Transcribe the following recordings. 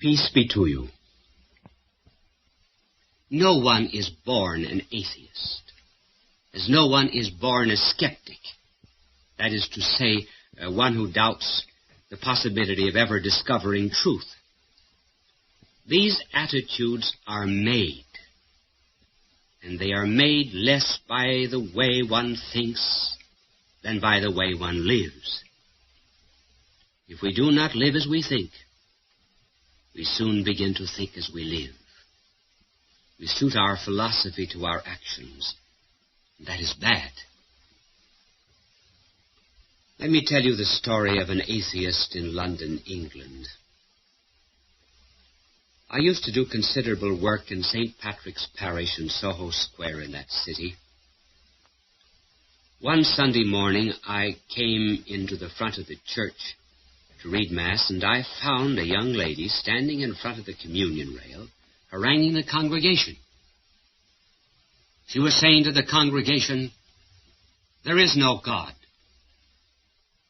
Peace be to you. No one is born an atheist, as no one is born a skeptic. That is to say, one who doubts the possibility of ever discovering truth. These attitudes are made, and they are made less by the way one thinks than by the way one lives. If we do not live as we think, we soon begin to think as we live. We suit our philosophy to our actions, and that is bad. Let me tell you the story of an atheist in London, England. I used to do considerable work in St. Patrick's Parish in Soho Square in that city. One Sunday morning, I came into the front of the church to read Mass, and I found a young lady standing in front of the communion rail, haranguing the congregation. She was saying to the congregation, "There is no God.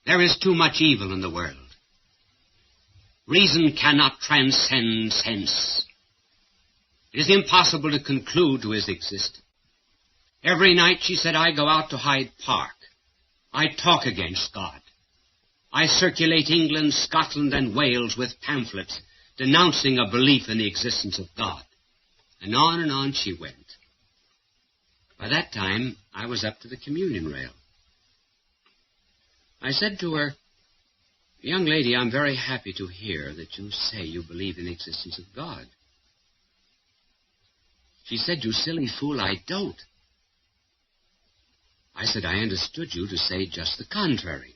There is too much evil in the world. Reason cannot transcend sense. It is impossible to conclude to his existence. Every night," she said, "I go out to Hyde Park. I talk against God. I circulate England, Scotland, and Wales with pamphlets denouncing a belief in the existence of God." And on she went. By that time, I was up to the communion rail. I said to her, "Young lady, I'm very happy to hear that you say you believe in the existence of God." She said, "You silly fool, I don't." I said, "I understood you to say just the contrary.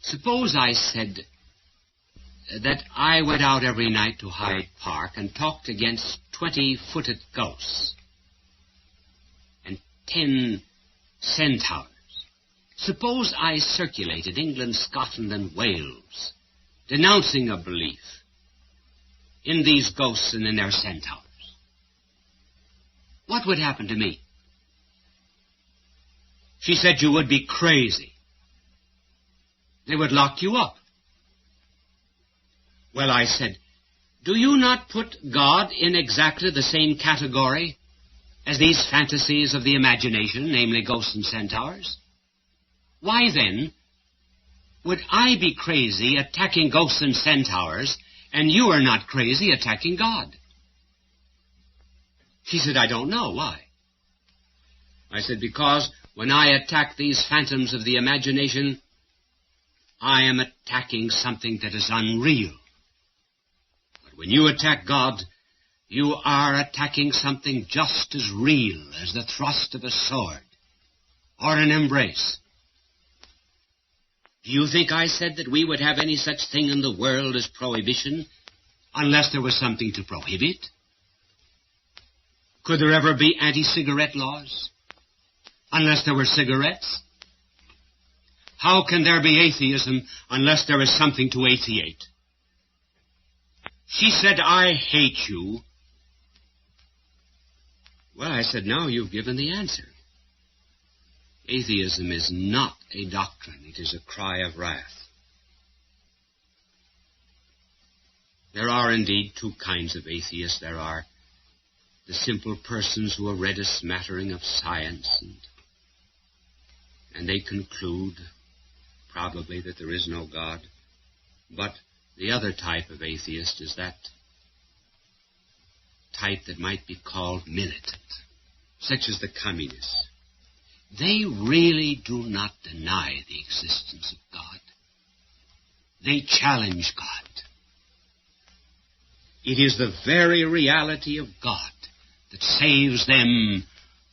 Suppose I said that I went out every night to Hyde Park and talked against 20-footed ghosts and 10 centaurs. Suppose I circulated England, Scotland, and Wales, denouncing a belief in these ghosts and in their centaurs. What would happen to me?" She said, "You would be crazy. They would lock you up." Well, I said, "Do you not put God in exactly the same category as these fantasies of the imagination, namely ghosts and centaurs? Why, then, would I be crazy attacking ghosts and centaurs, and you are not crazy attacking God?" She said, "I don't know. Why?" I said, "Because when I attack these phantoms of the imagination, I am attacking something that is unreal. But when you attack God, you are attacking something just as real as the thrust of a sword or an embrace. Do you think I said that we would have any such thing in the world as prohibition unless there was something to prohibit? Could there ever be anti-cigarette laws unless there were cigarettes? How can there be atheism unless there is something to atheate?" She said, "I hate you." Well, I said, "Now you've given the answer. Atheism is not a doctrine. It is a cry of wrath. There are indeed two kinds of atheists. There are the simple persons who have read a smattering of science, and they conclude probably that there is no God. But the other type of atheist is that type that might be called militant, such as the communists. They really do not deny the existence of God. They challenge God. It is the very reality of God that saves them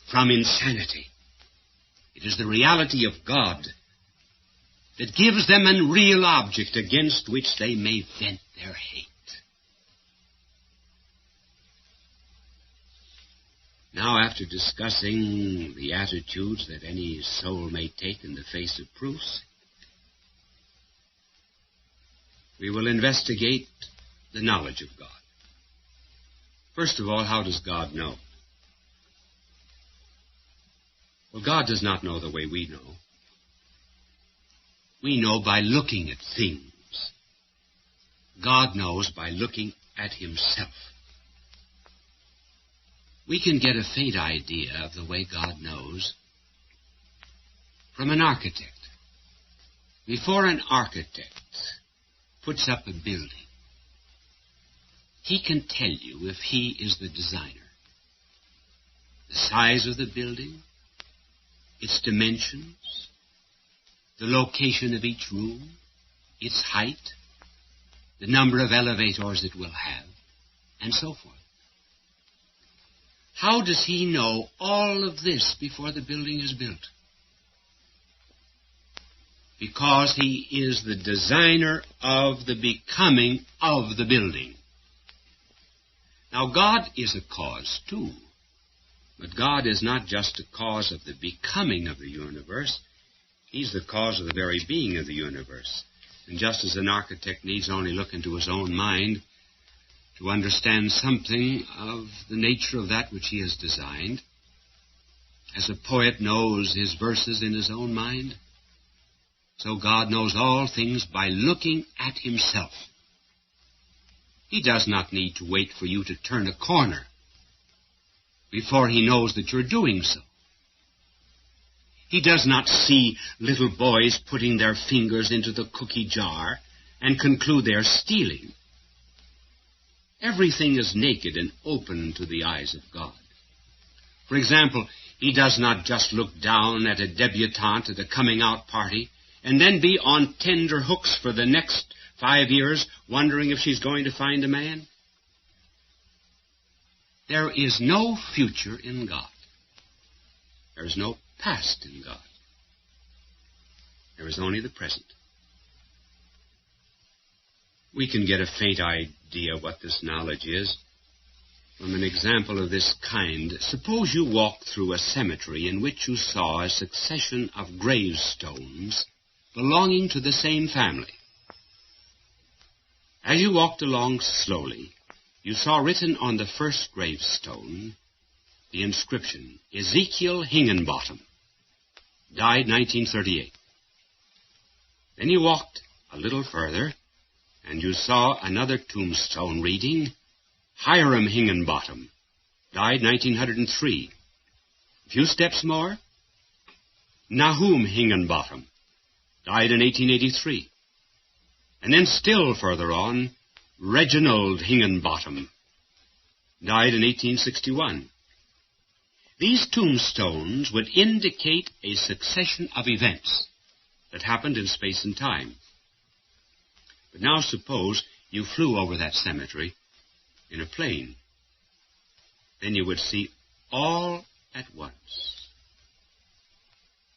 from insanity. It is the reality of God that gives them a real object against which they may vent their hate. Now, after discussing the attitudes that any soul may take in the face of proofs, we will investigate the knowledge of God. First of all, how does God know? Well, God does not know the way we know. We know by looking at things. God knows by looking at himself. We can get a faint idea of the way God knows from an architect. Before an architect puts up a building, he can tell you, if he is the designer, the size of the building, its dimensions, the location of each room, its height, the number of elevators it will have, and so forth. How does he know all of this before the building is built? Because he is the designer of the becoming of the building. Now, God is a cause, too. But God is not just a cause of the becoming of the universe. He's the cause of the very being of the universe. And just as an architect needs only look into his own mind to understand something of the nature of that which he has designed, as a poet knows his verses in his own mind, so God knows all things by looking at himself. He does not need to wait for you to turn a corner before he knows that you're doing so. He does not see little boys putting their fingers into the cookie jar and conclude they are stealing. Everything is naked and open to the eyes of God. For example, he does not just look down at a debutante at a coming-out party and then be on tender hooks for the next 5 years wondering if she's going to find a man. There is no future in God. There is no past in God. There is only the present. We can get a faint idea what this knowledge is from an example of this kind. Suppose you walked through a cemetery in which you saw a succession of gravestones belonging to the same family. As you walked along slowly, you saw written on the first gravestone the inscription, Ezekiel Hingenbottom, died 1938. Then you walked a little further, and you saw another tombstone reading, Hiram Hingenbottom, died 1903. A few steps more, Nahum Hingenbottom, died in 1883. And then still further on, Reginald Hingenbottom, died in 1861. These tombstones would indicate a succession of events that happened in space and time. But now suppose you flew over that cemetery in a plane. Then you would see all at once.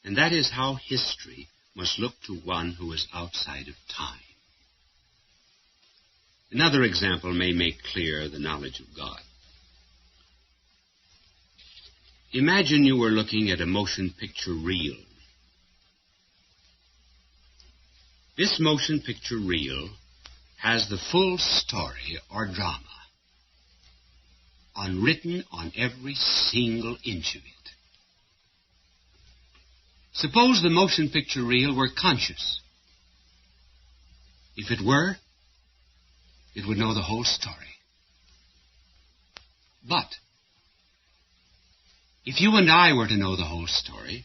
And that is how history must look to one who is outside of time. Another example may make clear the knowledge of God. Imagine you were looking at a motion picture reel. This motion picture reel has the full story or drama unwritten on every single inch of it. Suppose the motion picture reel were conscious. If it were, it would know the whole story. But if you and I were to know the whole story,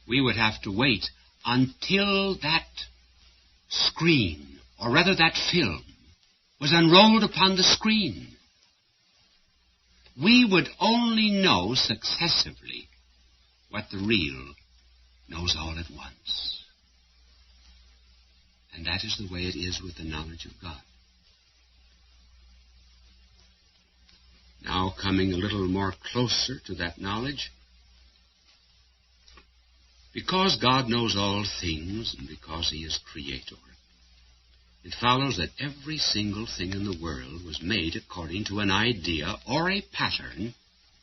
we would have to wait until that screen, or rather that film, was unrolled upon the screen. We would only know successively what the reel knows all at once. And that is the way it is with the knowledge of God. Now, coming a little more closer to that knowledge, because God knows all things and because He is Creator, it follows that every single thing in the world was made according to an idea or a pattern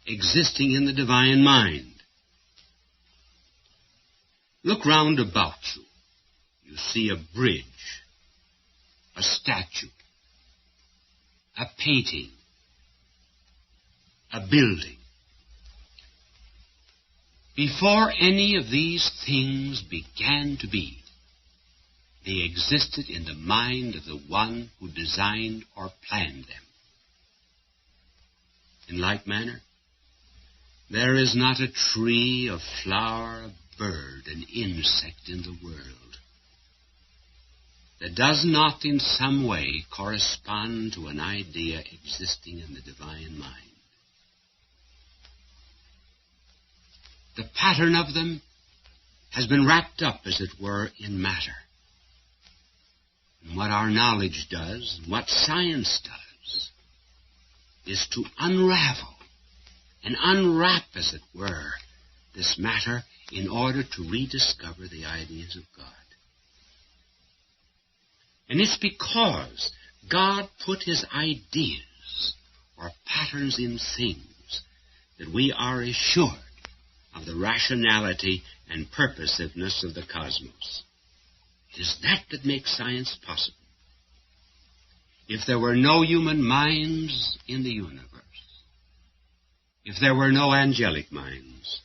existing in the divine mind. Look round about you. You see a bridge, a statue, a painting, a building. Before any of these things began to be, They existed in the mind of the one who designed or planned them. In like manner, there is not a tree, a flower, a bird, an insect in the world that does not in some way correspond to an idea existing in the divine mind. The pattern of them has been wrapped up, as it were, in matter. And what our knowledge does, and what science does, is to unravel and unwrap, as it were, this matter in order to rediscover the ideas of God. And it's because God put his ideas or patterns in things that we are assured of the rationality and purposiveness of the cosmos. It is that that makes science possible. If there were no human minds in the universe, if there were no angelic minds,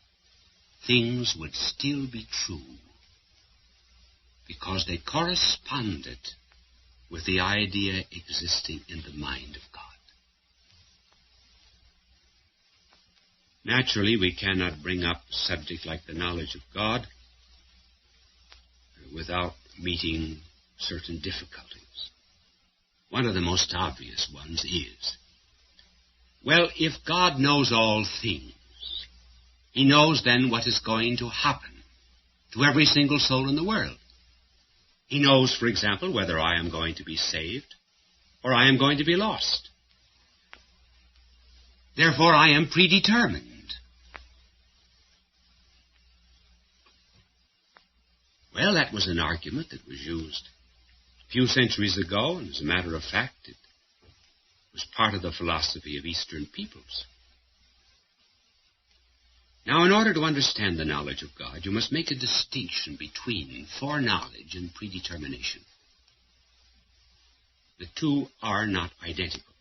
things would still be true because they corresponded with the idea existing in the mind of God. Naturally, we cannot bring up a subject like the knowledge of God without meeting certain difficulties. One of the most obvious ones is, well, if God knows all things, he knows then what is going to happen to every single soul in the world. He knows, for example, whether I am going to be saved or I am going to be lost. Therefore, I am predetermined. Well, that was an argument that was used a few centuries ago, and as a matter of fact, it was part of the philosophy of Eastern peoples. Now, in order to understand the knowledge of God, you must make a distinction between foreknowledge and predetermination. The two are not identical.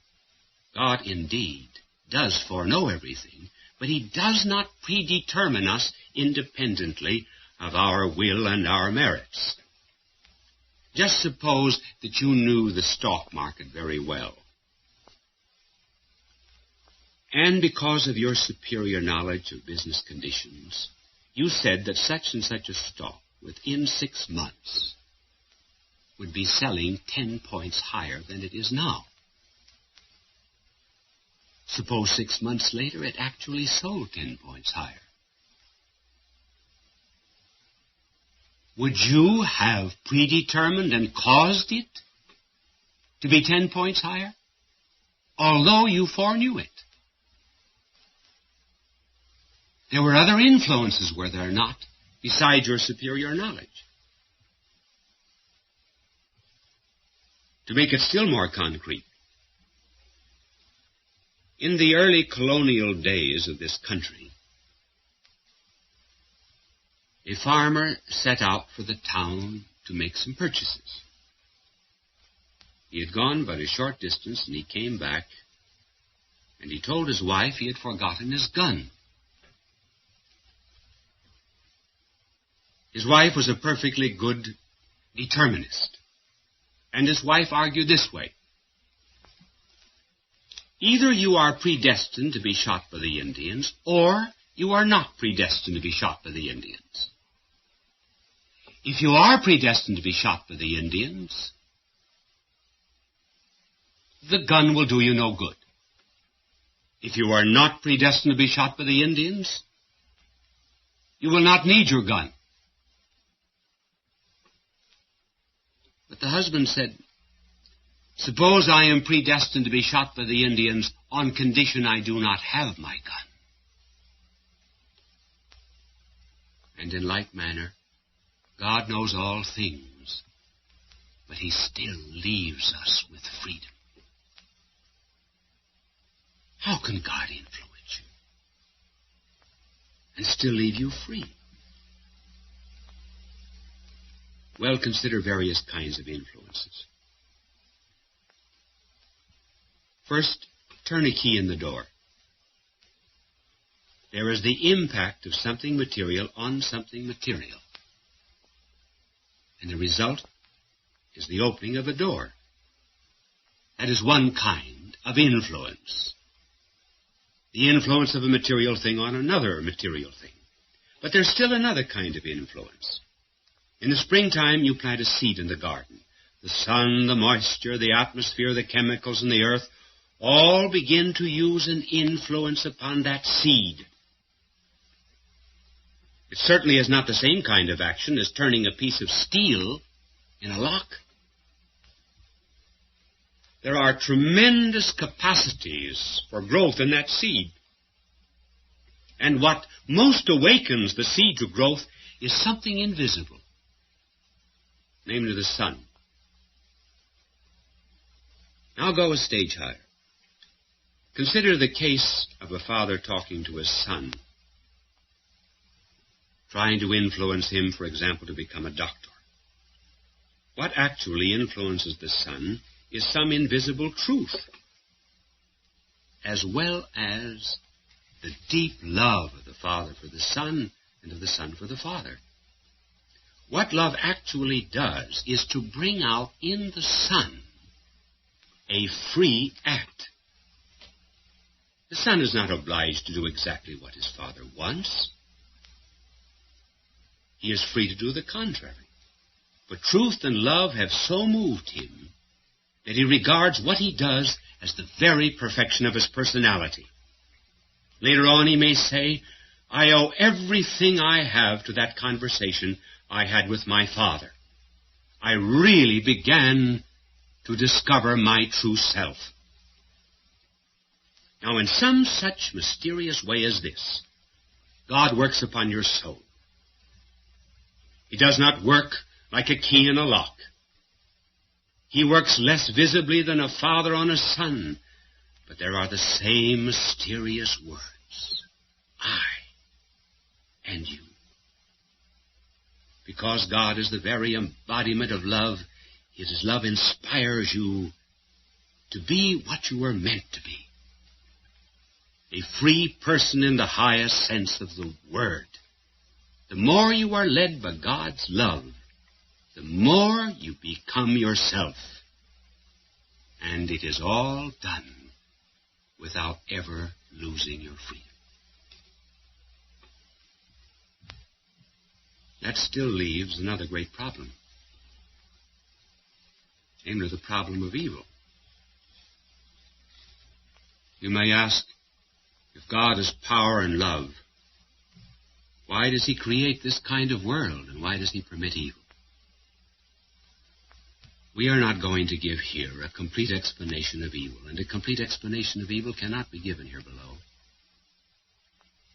God, indeed, does foreknow everything, but he does not predetermine us independently of our will and our merits. Just suppose that you knew the stock market very well. And because of your superior knowledge of business conditions, you said that such and such a stock, within 6 months, would be selling 10 points higher than it is now. Suppose 6 months later it actually sold 10 points higher. Would you have predetermined and caused it to be 10 points higher, although you foreknew it? There were other influences, were there not, besides your superior knowledge? To make it still more concrete, in the early colonial days of this country, a farmer set out for the town to make some purchases. He had gone but a short distance, and he came back, and he told his wife he had forgotten his gun. His wife was a perfectly good determinist, and his wife argued this way: either you are predestined to be shot by the Indians, or you are not predestined to be shot by the Indians. If you are predestined to be shot by the Indians, the gun will do you no good. If you are not predestined to be shot by the Indians, you will not need your gun. But the husband said, suppose I am predestined to be shot by the Indians on condition I do not have my gun. And in like manner, God knows all things, but he still leaves us with freedom. How can God influence you and still leave you free? Well, consider various kinds of influences. First, turn a key in the door. There is the impact of something material on something material. And the result is the opening of a door. That is one kind of influence. The influence of a material thing on another material thing. But there's still another kind of influence. In the springtime, you plant a seed in the garden. The sun, the moisture, the atmosphere, the chemicals in the earth all begin to use an influence upon that seed. It certainly is not the same kind of action as turning a piece of steel in a lock. There are tremendous capacities for growth in that seed. And what most awakens the seed to growth is something invisible, namely the sun. Now go a stage higher. Consider the case of a father talking to his son, trying to influence him, for example, to become a doctor. What actually influences the son is some invisible truth, as well as the deep love of the father for the son and of the son for the father. What love actually does is to bring out in the son a free act. The son is not obliged to do exactly what his father wants. He is free to do the contrary. But truth and love have so moved him that he regards what he does as the very perfection of his personality. Later on he may say, I owe everything I have to that conversation I had with my father. I really began to discover my true self. Now, in some such mysterious way as this, God works upon your soul. He does not work like a key in a lock. He works less visibly than a father on a son, but there are the same mysterious words, I and you. Because God is the very embodiment of love, His love inspires you to be what you were meant to be. A free person in the highest sense of the word. The more you are led by God's love, the more you become yourself. And it is all done without ever losing your freedom. That still leaves another great problem, namely the problem of evil. You may ask, if God is power and love, why does He create this kind of world, and why does He permit evil? We are not going to give here a complete explanation of evil, and a complete explanation of evil cannot be given here below.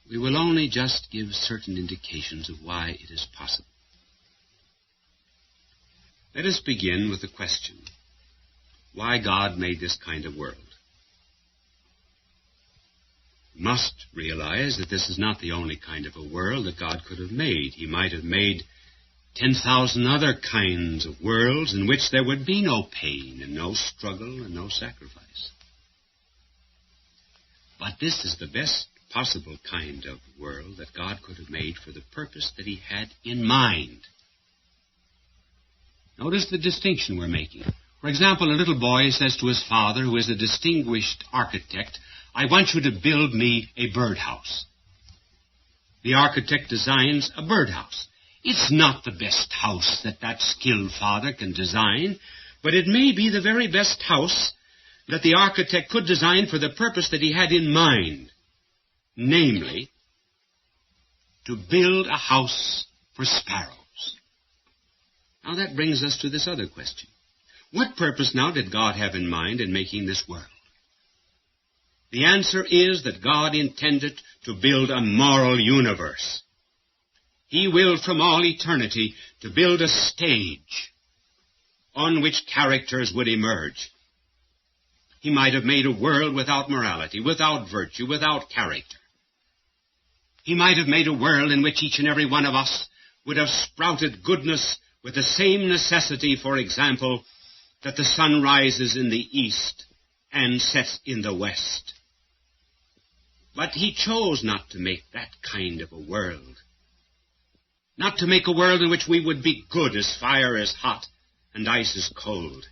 We will only just give certain indications of why it is possible. Let us begin with the question, why God made this kind of world. We must realize that this is not the only kind of a world that God could have made. He might have made 10,000 other kinds of worlds in which there would be no pain and no struggle and no sacrifice. But this is the best possible kind of world that God could have made for the purpose that He had in mind. Notice the distinction we're making. For example, a little boy says to his father, who is a distinguished architect, I want you to build me a birdhouse. The architect designs a birdhouse. It's not the best house that skilled father can design, but it may be the very best house that the architect could design for the purpose that he had in mind, namely, to build a house for sparrows. Now that brings us to this other question. What purpose now did God have in mind in making this world? The answer is that God intended to build a moral universe. He willed from all eternity to build a stage on which characters would emerge. He might have made a world without morality, without virtue, without character. He might have made a world in which each and every one of us would have sprouted goodness with the same necessity, for example, that the sun rises in the east and sets in the west. But He chose not to make that kind of a world. Not to make a world in which we would be good as fire is hot, and ice is cold.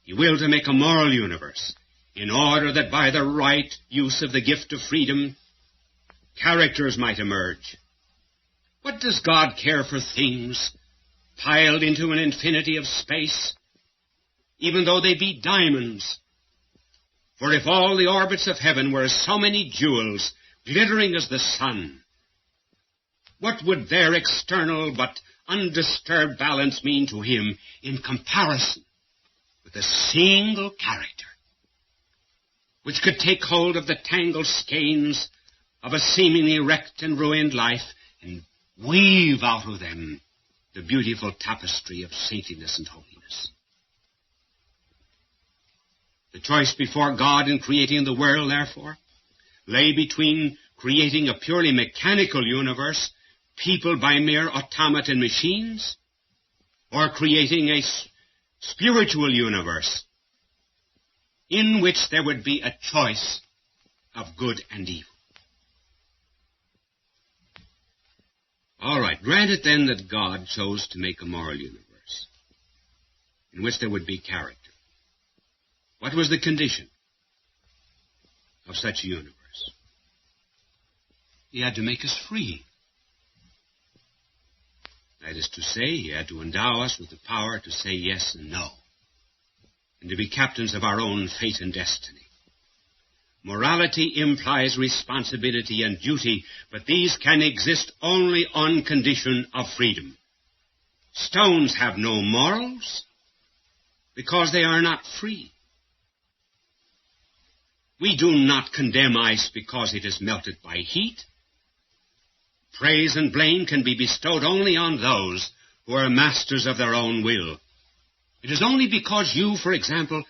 He willed to make a moral universe in order that by the right use of the gift of freedom, characters might emerge. What does God care for things piled into an infinity of space, even though they be diamonds? For if all the orbits of heaven were as so many jewels, glittering as the sun, what would their external but undisturbed balance mean to him in comparison with a single character, which could take hold of the tangled skeins of a seemingly wrecked and ruined life and weave out of them the beautiful tapestry of saintliness and holiness? The choice before God in creating the world, therefore, lay between creating a purely mechanical universe, peopled by mere automaton machines, or creating a spiritual universe in which there would be a choice of good and evil. All right, granted then that God chose to make a moral universe in which there would be character. What was the condition of such a universe? He had to make us free. That is to say, he had to endow us with the power to say yes and no, and to be captains of our own fate and destiny. Morality implies responsibility and duty, but these can exist only on condition of freedom. Stones have no morals because they are not free. We do not condemn ice because it is melted by heat. Praise and blame can be bestowed only on those who are masters of their own will. It is only because you, for example,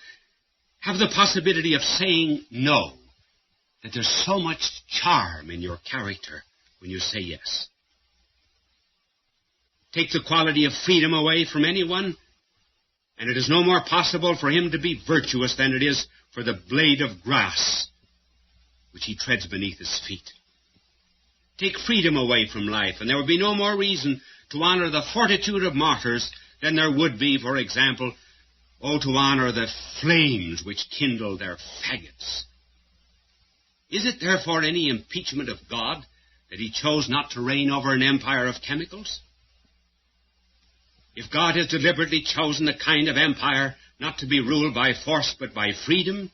have the possibility of saying no that there's so much charm in your character when you say yes. Take the quality of freedom away from anyone, and it is no more possible for him to be virtuous than it is for the blade of grass which he treads beneath his feet. Take freedom away from life, and there would be no more reason to honor the fortitude of martyrs than there would be, for example, to honor the flames which kindle their faggots. Is it therefore any impeachment of God that he chose not to reign over an empire of chemicals? If God has deliberately chosen a kind of empire not to be ruled by force but by freedom,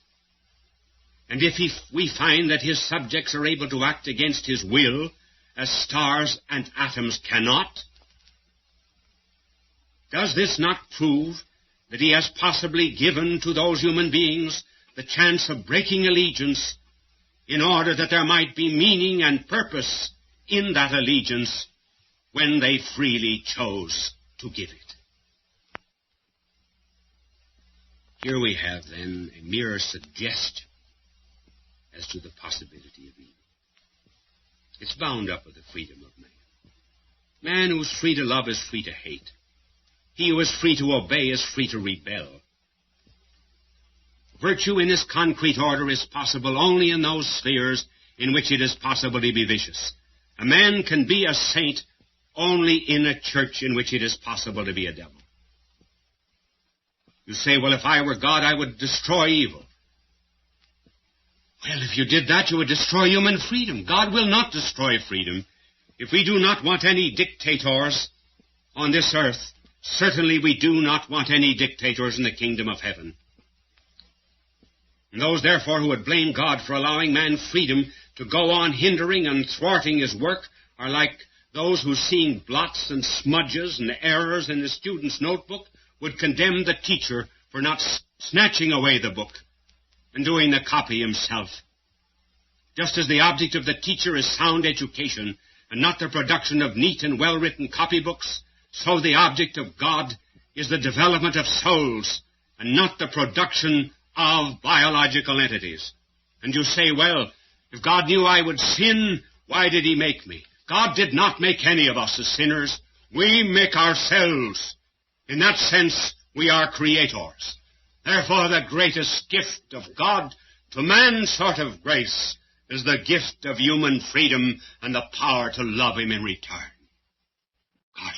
and if we find that his subjects are able to act against his will, as stars and atoms cannot, does this not prove that he has possibly given to those human beings the chance of breaking allegiance in order that there might be meaning and purpose in that allegiance when they freely chose to give it? Here we have, then, a mere suggestion as to the possibility of evil. It's bound up with the freedom of man. Man who is free to love is free to hate. He who is free to obey is free to rebel. Virtue in its concrete order is possible only in those spheres in which it is possible to be vicious. A man can be a saint only in a church in which it is possible to be a devil. You say, well, if I were God, I would destroy evil. Well, if you did that, you would destroy human freedom. God will not destroy freedom. If we do not want any dictators on this earth, certainly we do not want any dictators in the kingdom of heaven. And those, therefore, who would blame God for allowing man freedom to go on hindering and thwarting his work are like those who, seeing blots and smudges and errors in the student's notebook, would condemn the teacher for not snatching away the book and doing the copy himself. Just as the object of the teacher is sound education and not the production of neat and well-written copybooks, so the object of God is the development of souls and not the production of biological entities. And you say, well, if God knew I would sin, why did he make me? God did not make any of us as sinners. We make ourselves. In that sense, we are creators. Therefore, the greatest gift of God to man, short of grace, is the gift of human freedom and the power to love him in return. God